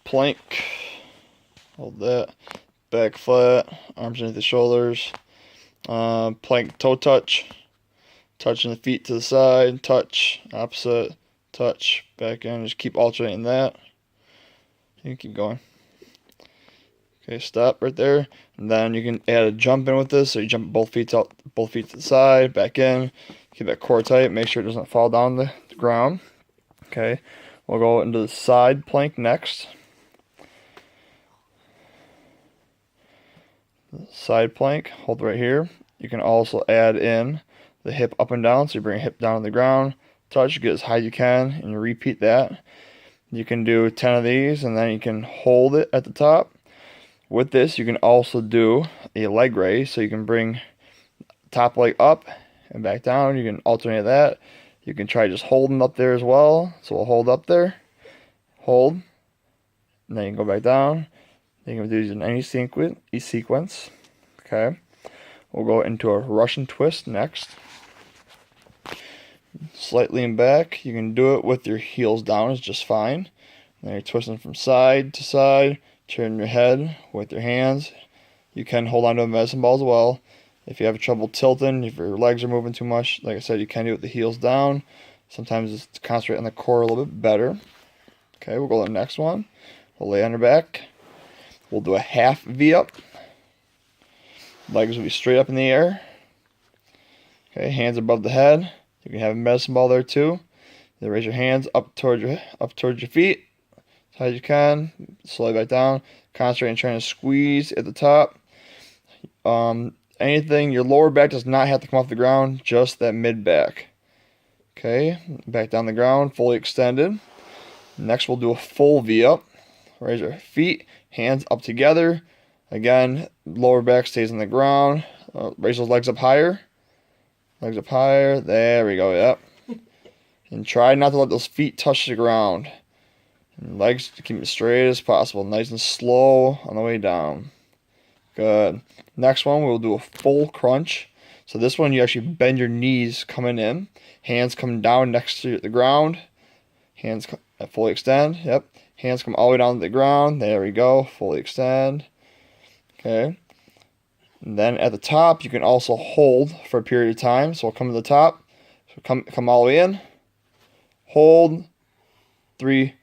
plank. Hold that. Back flat. Arms underneath the shoulders. Plank toe touch. Touching the feet to the side. Touch. Opposite. Touch. Back in. Just keep alternating that. You can keep going. Okay, stop right there. And then you can add a jump in with this. So you jump both feet to the side. Back in. Keep that core tight. Make sure it doesn't fall down the ground. Okay. We'll go into the side plank next. Side plank, hold right here. You can also add in the hip up and down. So you bring a hip down to the ground, touch, get as high as you can, and you repeat that. You can do 10 of these, and then you can hold it at the top. With this, you can also do a leg raise. So you can bring top leg up and back down. You can alternate that. You can try just holding up there as well. So we'll hold up there, hold, and then you can go back down. You can do these in any sequence. Okay. We'll go into a Russian twist next. Slightly lean back. You can do it with your heels down, is just fine. Then you're twisting from side to side. Turn your head with your hands. You can hold on to a medicine ball as well. If you have trouble tilting, if your legs are moving too much, like I said, you can do it with the heels down. Sometimes it's to concentrate on the core a little bit better. Okay, we'll go to the next one. We'll lay on your back. We'll do a half V up. Legs will be straight up in the air. Okay, hands above the head. You can have a medicine ball there too. Then raise your hands up towards your feet as high as you can. Slowly back down. Concentrate on trying to squeeze at the top. Anything, your lower back does not have to come off the ground, just that mid back. Okay, back down the ground, fully extended. Next, we'll do a full V up. Raise your feet, hands up together. Again, lower back stays on the ground. Raise those legs up higher. Legs up higher. There we go, yep. And try not to let those feet touch the ground. And legs, keep it straight as possible. Nice and slow on the way down. Good. Next one, we'll do a full crunch. So this one, you actually bend your knees coming in. Hands come down next to the ground. Hands fully extend. Yep. Hands come all the way down to the ground. There we go. Fully extend. Okay. And then at the top, you can also hold for a period of time. So we'll come to the top. So come all the way in. Hold. 3,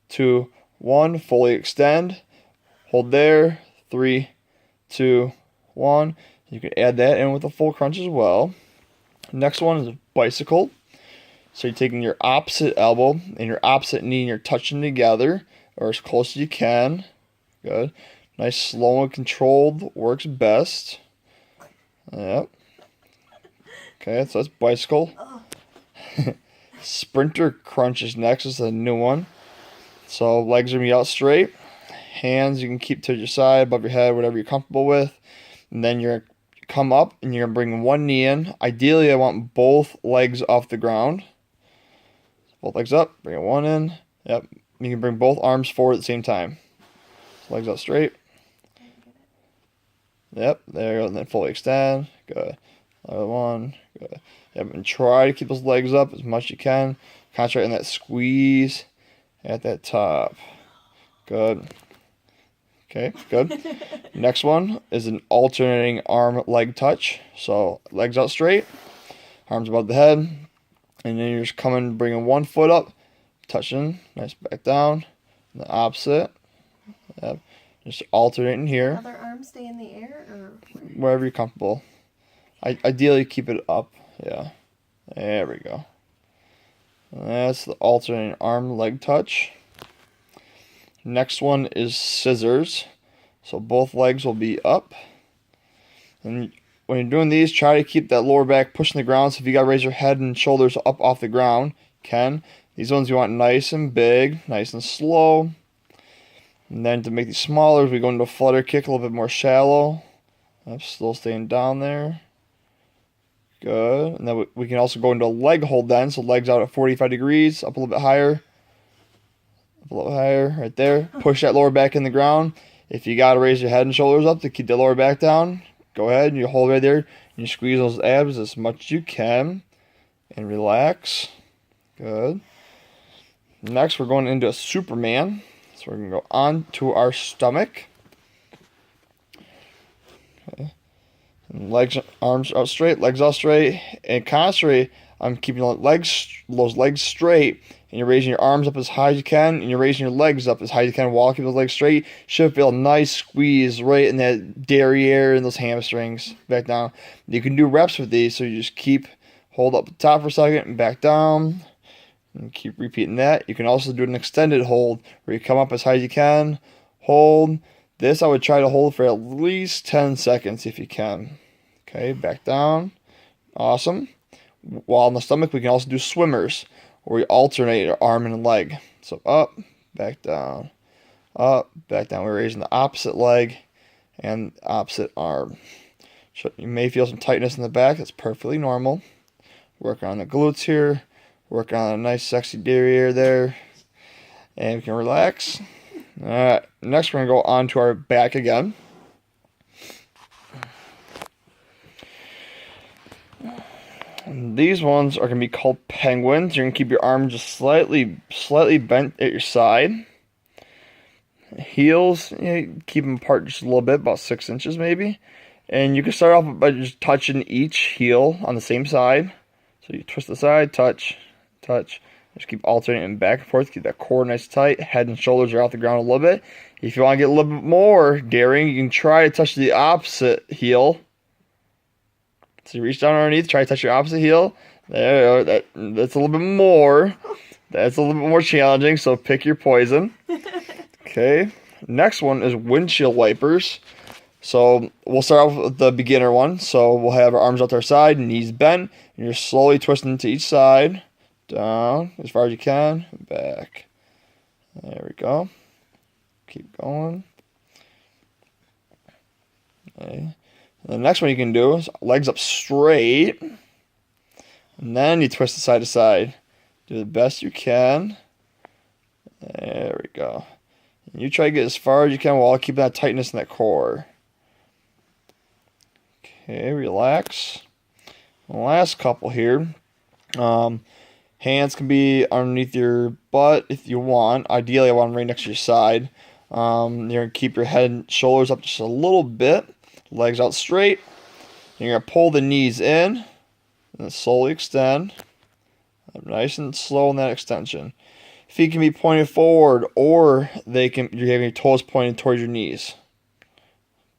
2, 1. Fully extend. Hold there. 3, 2, 1. You can add that in with a full crunch as well. Next one is a bicycle. So you're taking your opposite elbow and your opposite knee and you're touching together or as close as you can. Good. Nice, slow and controlled works best. Yep. Okay, so that's bicycle. Sprinter crunch is next. This is a new one. So legs are going to be out straight. Hands you can keep to your side, above your head, whatever you're comfortable with. And then you're come up and you're going to bring one knee in. Ideally, I want both legs off the ground. Both legs up, bring one in. Yep. You can bring both arms forward at the same time. Legs out straight. Yep, there you go. And then fully extend. Good. Another one. Good. Yep, and try to keep those legs up as much as you can. Concentrate on that squeeze at that top. Good. Okay, good. Next one is an alternating arm-leg touch. So legs out straight, arms above the head, and then you're just coming, bringing one foot up, touching, nice back down, and the opposite. Yep. Just alternating here. Other arms stay in the air, or wherever you're comfortable. Ideally, keep it up. Yeah, there we go. And that's the alternating arm-leg touch. Next one is scissors. So both legs will be up. And when you're doing these, try to keep that lower back pushing the ground. So if you got to raise your head and shoulders up off the ground, can. These ones you want nice and big, nice and slow. And then to make these smaller, we go into a flutter kick, a little bit more shallow. I'm still staying down there. Good. And then we can also go into a leg hold then. So legs out at 45 degrees, up a little bit higher. A little higher, right there. Push that lower back in the ground. If you got to raise your head and shoulders up to keep the lower back down, go ahead and you hold right there. And you squeeze those abs as much as you can. And relax. Good. Next, we're going into a Superman. So we're going to go on to our stomach. Okay. And legs, arms out straight, legs out straight, and concentrate on keeping those legs straight, and you're raising your arms up as high as you can, and you're raising your legs up as high as you can while keeping those legs straight. You should feel a nice squeeze right in that derriere and those hamstrings. Back down. You can do reps with these, so you just hold up the top for a second and back down, and keep repeating that. You can also do an extended hold where you come up as high as you can, hold. This I would try to hold for at least 10 seconds if you can. Okay, back down. Awesome. While on the stomach, we can also do swimmers, where we alternate our arm and leg. So up, back down, up, back down. We're raising the opposite leg and opposite arm. So you may feel some tightness in the back. That's perfectly normal. Work on the glutes here. Work on a nice sexy derriere there. And we can relax. Alright, next we're going to go on to our back again. And these ones are going to be called penguins. You're going to keep your arm just slightly bent at your side. Heels, keep them apart just a little bit, about 6 inches maybe. And you can start off by just touching each heel on the same side. So you twist the side, touch, touch. Just keep alternating back and forth. Keep that core nice tight. Head and shoulders are off the ground a little bit. If you want to get a little bit more daring, you can try to touch the opposite heel. So you reach down underneath, try to touch your opposite heel. There, that's a little bit more. That's a little bit more challenging, so pick your poison. Okay. Next one is windshield wipers. So we'll start off with the beginner one. So we'll have our arms out to our side, knees bent, and you're slowly twisting to each side. Down as far as you can, back. There we go. Keep going. Okay. And the next one you can do is legs up straight, and then you twist it side to side. Do the best you can. There we go. And you try to get as far as you can while keeping that tightness in that core. Okay, relax. The last couple here. Hands can be underneath your butt if you want. Ideally, I want them right next to your side. You're going to keep your head and shoulders up just a little bit. Legs out straight. You're going to pull the knees in and then slowly extend. Nice and slow in that extension. Feet can be pointed forward, or you're having your toes pointed towards your knees.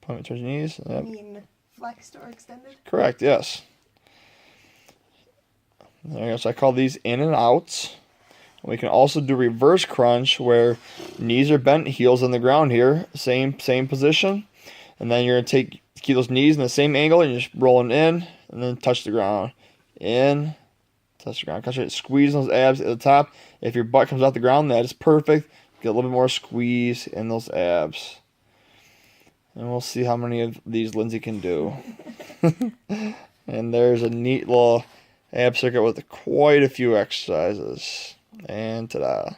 Pointing towards your knees. You mean flexed or extended? Correct, yes. There you go. So I call these in and outs. We can also do reverse crunch, where knees are bent, heels on the ground here. Same position. And then you're going to keep those knees in the same angle, and you're just rolling in, and then touch the ground. In, touch the ground. Squeeze those abs at the top. If your butt comes out the ground, that is perfect. Get a little bit more squeeze in those abs. And we'll see how many of these Linsey can do. And there's a neat little ab circuit with quite a few exercises. And ta-da.